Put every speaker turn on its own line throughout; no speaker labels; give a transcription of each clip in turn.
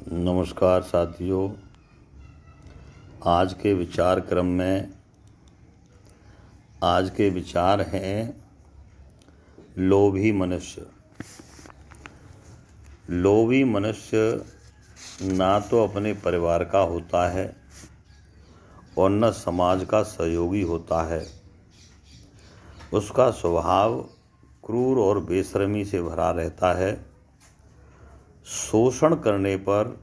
नमस्कार साथियों। आज के विचार क्रम में आज के विचार हैं लोभी मनुष्य। लोभी मनुष्य ना तो अपने परिवार का होता है और न समाज का सहयोगी होता है। उसका स्वभाव क्रूर और बेशर्मी से भरा रहता है। शोषण करने पर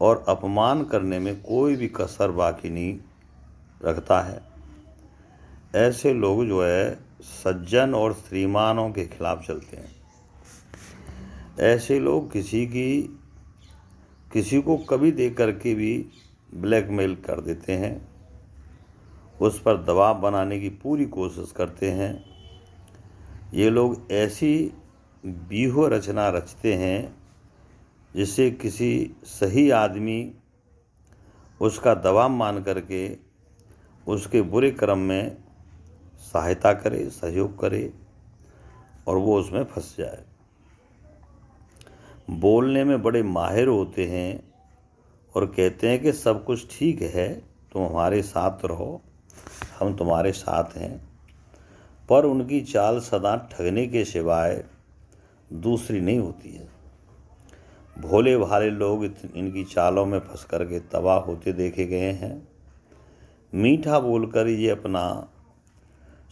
और अपमान करने में कोई भी कसर बाकी नहीं रखता है। ऐसे लोग जो है सज्जन और श्रीमानों के खिलाफ चलते हैं। ऐसे लोग किसी को कभी देख करके भी ब्लैकमेल कर देते हैं, उस पर दबाव बनाने की पूरी कोशिश करते हैं। ये लोग ऐसी व्यूह रचना रचते हैं जिससे किसी सही आदमी उसका दबाव मान करके उसके बुरे कर्म में सहायता करे, सहयोग करे और वो उसमें फंस जाए। बोलने में बड़े माहिर होते हैं और कहते हैं कि सब कुछ ठीक है, तुम हमारे साथ रहो, हम तुम्हारे साथ हैं। पर उनकी चाल सदा ठगने के सिवाय दूसरी नहीं होती है। भोले भाले लोग इनकी चालों में फंस करके तबाह होते देखे गए हैं। मीठा बोलकर ये अपना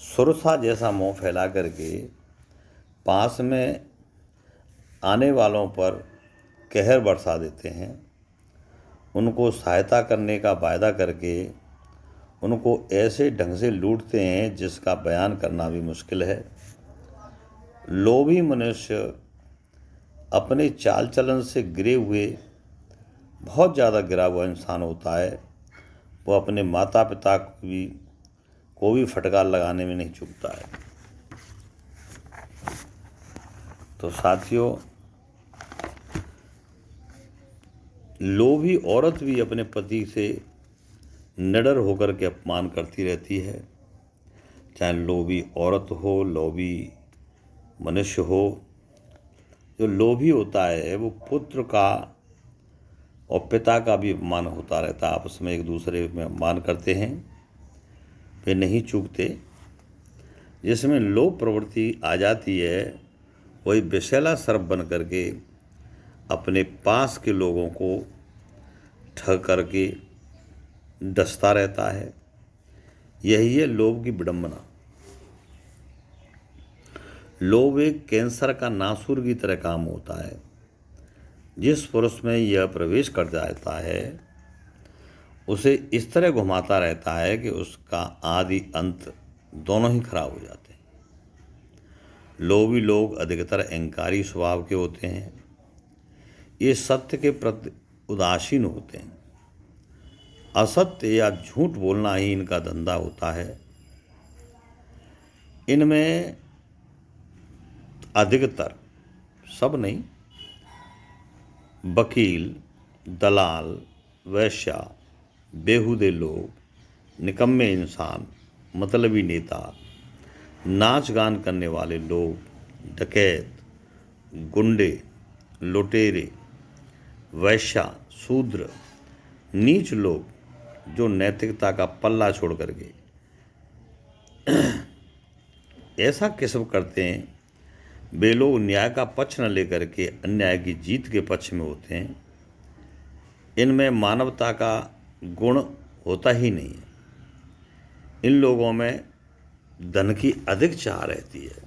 सुरसा जैसा मुंह फैला करके पास में आने वालों पर कहर बरसा देते हैं। उनको सहायता करने का वायदा करके उनको ऐसे ढंग से लूटते हैं जिसका बयान करना भी मुश्किल है। लोभी मनुष्य अपने चाल चलन से गिरे हुए बहुत ज़्यादा गिरा हुआ इंसान होता है। वो अपने माता पिता को भी फटकार लगाने में नहीं चूकता है। तो साथियों, लोभी औरत भी अपने पति से निडर होकर के अपमान करती रहती है। चाहे लोभी औरत हो, लोभी मनुष्य हो। जो लोभी होता है वो पुत्र का और पिता का भी अपमान होता रहता है। आपस में एक दूसरे में अपमान करते हैं, वे नहीं चूकते। जिसमें लोभ प्रवृत्ति आ जाती है वही विषैला सर्प बन करके अपने पास के लोगों को ठग करके डसता रहता है। यही है लोभ की विडंबना। लोभ एक कैंसर का नासूर की तरह काम होता है। जिस पुरुष में यह प्रवेश कर जाता है उसे इस तरह घुमाता रहता है कि उसका आदि अंत दोनों ही खराब हो जाते हैं। लोभी लोग अधिकतर अहंकारी स्वभाव के होते हैं। ये सत्य के प्रति उदासीन होते हैं। असत्य या झूठ बोलना ही इनका धंधा होता है। इनमें अधिकतर, सब नहीं, वकील, दलाल, वैश्या, बेहुदे लोग, निकम्मे इंसान, मतलबी नेता, नाच गान करने वाले लोग, डकैत, गुंडे, लुटेरे, वैश्या, शूद्र, नीच लोग जो नैतिकता का पल्ला छोड़ करके ऐसा किस्म करते हैं, वे लोग न्याय का पक्ष न लेकर के अन्याय की जीत के पक्ष में होते हैं। इनमें मानवता का गुण होता ही नहीं है। इन लोगों में धन की अधिक चाह रहती है।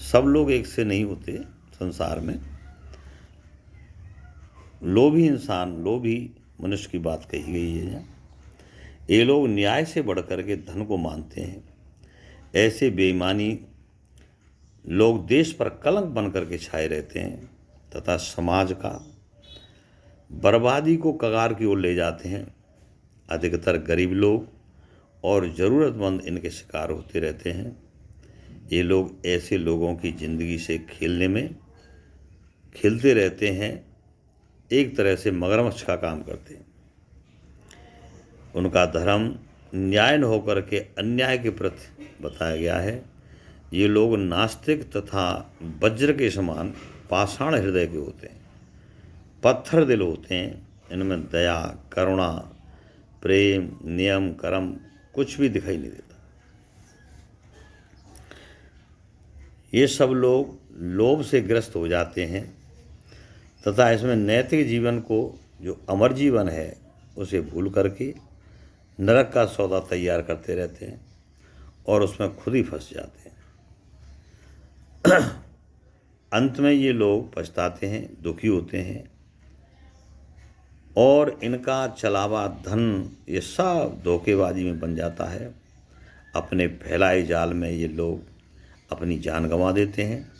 सब लोग एक से नहीं होते संसार में। लोभी इंसान, लोभी मनुष्य की बात कही गई है। ये लोग न्याय से बढ़कर के धन को मानते हैं। ऐसे बेईमानी लोग देश पर कलंक बन करके छाए रहते हैं तथा समाज का बर्बादी को कगार की ओर ले जाते हैं। अधिकतर गरीब लोग और ज़रूरतमंद इनके शिकार होते रहते हैं। ये लोग ऐसे लोगों की ज़िंदगी से खेलते रहते हैं। एक तरह से मगरमच्छ का काम करते हैं। उनका धर्म न्याय न होकर के अन्याय के प्रति बताया गया है। ये लोग नास्तिक तथा वज्र के समान पाषाण हृदय के होते हैं। पत्थर दिल होते हैं, इनमें दया, करुणा, प्रेम, नियम, कर्म कुछ भी दिखाई नहीं देता। ये सब लोग लोभ से ग्रस्त हो जाते हैं तथा इसमें नैतिक जीवन को, जो अमर जीवन है, उसे भूल करके नरक का सौदा तैयार करते रहते हैं और उसमें खुद ही फंस जाते हैं। अंत में ये लोग पछताते हैं, दुखी होते हैं और इनका चलावा धन ये सब धोखेबाजी में बन जाता है। अपने फैलाए जाल में ये लोग अपनी जान गंवा देते हैं।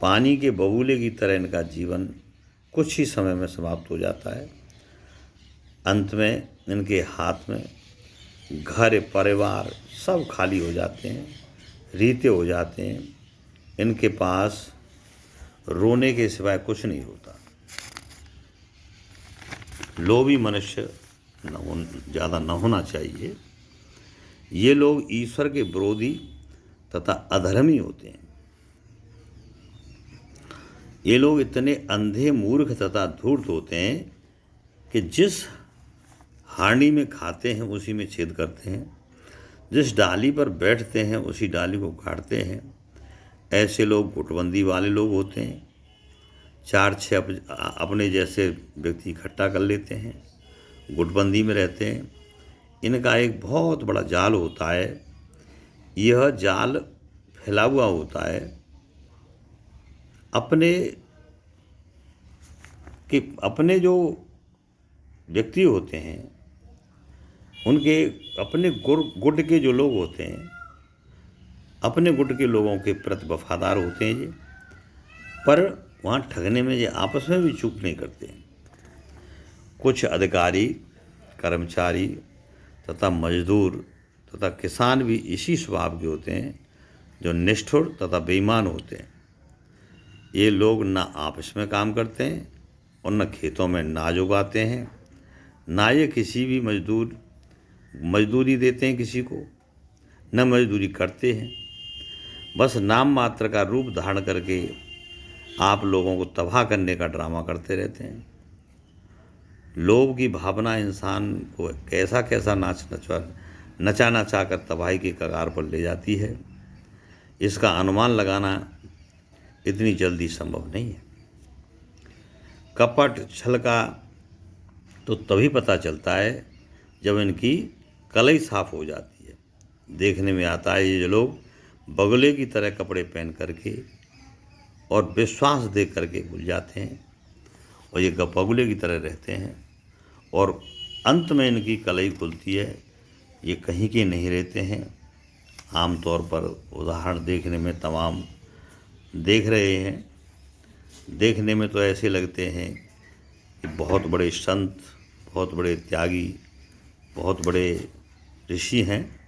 पानी के बबूले की तरह इनका जीवन कुछ ही समय में समाप्त हो जाता है। अंत में इनके हाथ में घर परिवार सब खाली हो जाते हैं, रीते हो जाते हैं। इनके पास रोने के सिवाय कुछ नहीं होता। लोभी मनुष्य ज़्यादा न होना चाहिए। ये लोग ईश्वर के विरोधी तथा अधर्मी होते हैं। ये लोग इतने अंधे, मूर्ख तथा धूर्त होते हैं कि जिस हांडी में खाते हैं उसी में छेद करते हैं, जिस डाली पर बैठते हैं उसी डाली को काटते हैं। ऐसे लोग गुटबंदी वाले लोग होते हैं। 4-6 अपने जैसे व्यक्ति इकट्ठा कर लेते हैं, गुटबंदी में रहते हैं। इनका एक बहुत बड़ा जाल होता है। यह जाल फैला हुआ होता है अपने जो व्यक्ति होते हैं, उनके अपने गुट के जो लोग होते हैं, अपने गुट के लोगों के प्रति वफादार होते हैं ये, पर वहाँ ठगने में ये आपस में भी चूक नहीं करते हैं। कुछ अधिकारी, कर्मचारी तथा मजदूर तथा किसान भी इसी स्वभाव के होते हैं, जो निष्ठुर तथा बेईमान होते हैं। ये लोग ना आपस में काम करते हैं और न खेतों में अनाज उगाते हैं, ना ये किसी भी मजदूरी देते हैं किसी को, न मजदूरी करते हैं। बस नाम मात्र का रूप धारण करके आप लोगों को तबाह करने का ड्रामा करते रहते हैं। लोभ की भावना इंसान को कैसा कैसा नचा नचा कर तबाही के कगार पर ले जाती है, इसका अनुमान लगाना इतनी जल्दी संभव नहीं है। कपट, छल का तो तभी पता चलता है जब इनकी कलई साफ हो जाती है। देखने में आता है ये लोग बगुले की तरह कपड़े पहन करके और विश्वास दे करके भूल जाते हैं और ये बगुले की तरह रहते हैं और अंत में इनकी कलई खुलती है। ये कहीं के नहीं रहते हैं। आमतौर पर उदाहरण देखने में तमाम देख रहे हैं, देखने में तो ऐसे लगते हैं कि बहुत बड़े संत, बहुत बड़े त्यागी, बहुत बड़े ऋषि हैं,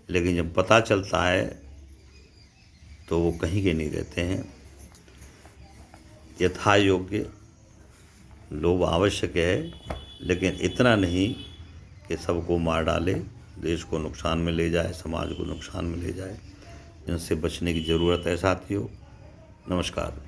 लेकिन जब पता चलता है तो वो कहीं के नहीं रहते हैं। यथा योग्य लोभ आवश्यक है, लेकिन इतना नहीं कि सबको मार डाले, देश को नुकसान में ले जाए, समाज को नुकसान में ले जाए। इनसे बचने की ज़रूरत है साथियों। नमस्कार।